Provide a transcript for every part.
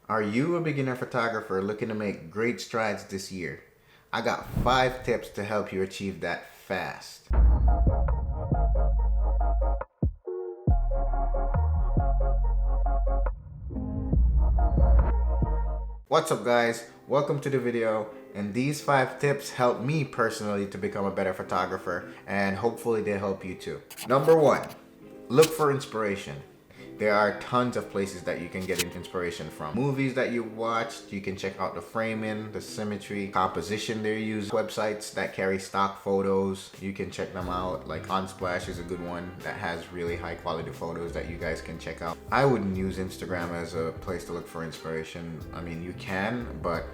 Are you a beginner photographer looking to make great strides this year? I got 5 tips to help you achieve that fast. What's up guys? Welcome to the video, and these 5 tips help me personally to become a better photographer, and hopefully they help you too. Number 1, look for inspiration. There are tons of places that you can get inspiration from. Movies that you watched, you can check out the framing, the symmetry, composition they're using. Websites that carry stock photos, you can check them out. Like Unsplash is a good one that has really high quality photos that you guys can check out. I wouldn't use Instagram as a place to look for inspiration. I mean, you can, but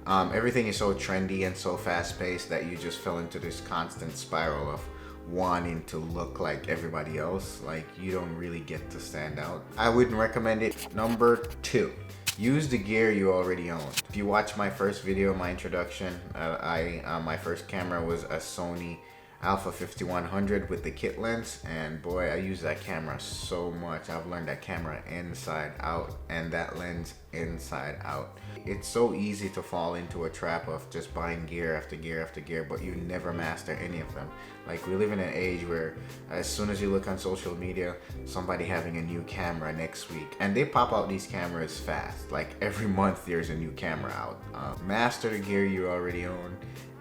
everything is so trendy and so fast paced that you just fell into this constant spiral of wanting to look like everybody else. Like, you don't really get to stand out. I wouldn't recommend it. Number 2, use the gear you already own. If you watch my first video, my introduction, my first camera was a Sony Alpha 5100 with the kit lens, and boy, I use that camera so much. I've learned that camera inside out and that lens inside out. It's so easy to fall into a trap of just buying gear after gear after gear, but you never master any of them. Like, we live in an age where as soon as you look on social media, somebody having a new camera next week, and they pop out these cameras fast. Like, every month there's a new camera out. Master the gear you already own,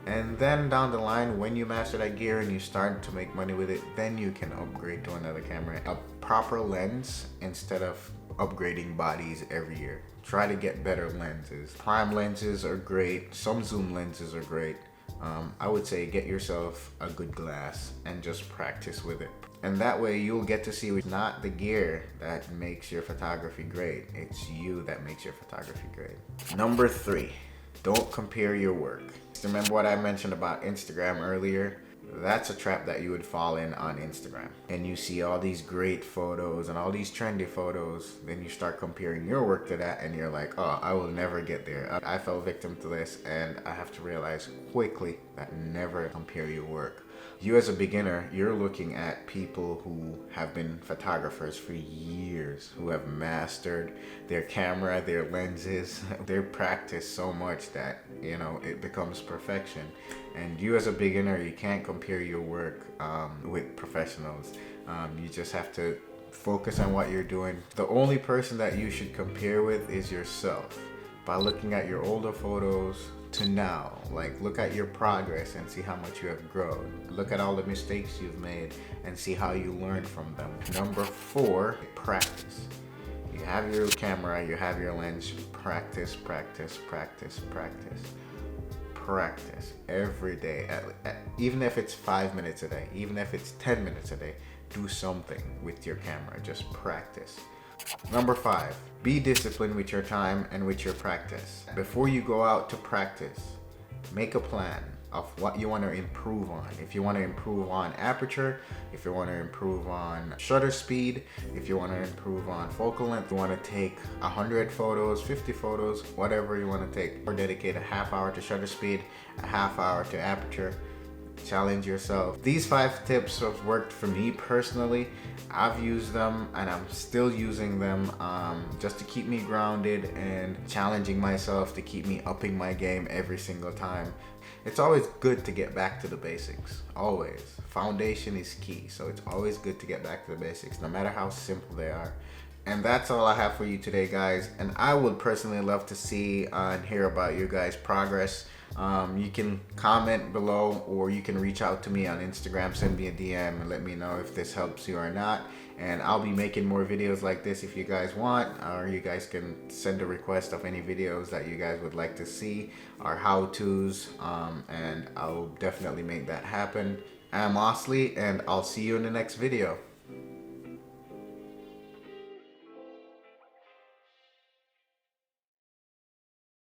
and then down the line, when you master that gear and you start to make money with it, then you can upgrade to another camera. A proper lens instead of upgrading bodies every year. Try to get better lenses. Prime lenses are great. Some zoom lenses are great. I would say get yourself a good glass and just practice with it. And that way you'll get to see it's not the gear that makes your photography great. It's you that makes your photography great. Number 3, don't compare your work. Remember what I mentioned about Instagram earlier? That's a trap that you would fall in on Instagram. And you see all these great photos and all these trendy photos, then you start comparing your work to that, and you're like, oh, I will never get there. I fell victim to this, and I have to realize quickly that never compare your work. You as a beginner, you're looking at people who have been photographers for years, who have mastered their camera, their lenses, their practice so much that, you know, it becomes perfection. And you as a beginner, you can't compare your work with professionals. You just have to focus on what you're doing. The only person that you should compare with is yourself. By looking at your older photos to now, like, look at your progress and see how much you have grown. Look at all the mistakes you've made and see how you learned from them. Number 4, practice. You have your camera, you have your lens. Practice, practice, practice, practice. Practice every day. Even if it's 5 minutes a day, even if it's 10 minutes a day, do something with your camera. Just practice. Number 5, be disciplined with your time and with your practice. Before you go out to practice, make a plan of what you want to improve on. If you want to improve on aperture, if you want to improve on shutter speed, if you want to improve on focal length, you want to take 100 photos, 50 photos, whatever you want to take, or dedicate a half hour to shutter speed, a half hour to aperture. Challenge yourself. These 5 tips have worked for me personally. I've used them and I'm still using them just to keep me grounded and challenging myself to keep me upping my game every single time. It's always good to get back to the basics. Always. Foundation is key. So it's always good to get back to the basics, no matter how simple they are. And that's all I have for you today, guys. And I would personally love to see and hear about your guys' progress. You can comment below, or you can reach out to me on Instagram, send me a DM and let me know if this helps you or not. And I'll be making more videos like this if you guys want, or you guys can send a request of any videos that you guys would like to see, or how-tos, and I'll definitely make that happen. I'm Osley, and I'll see you in the next video.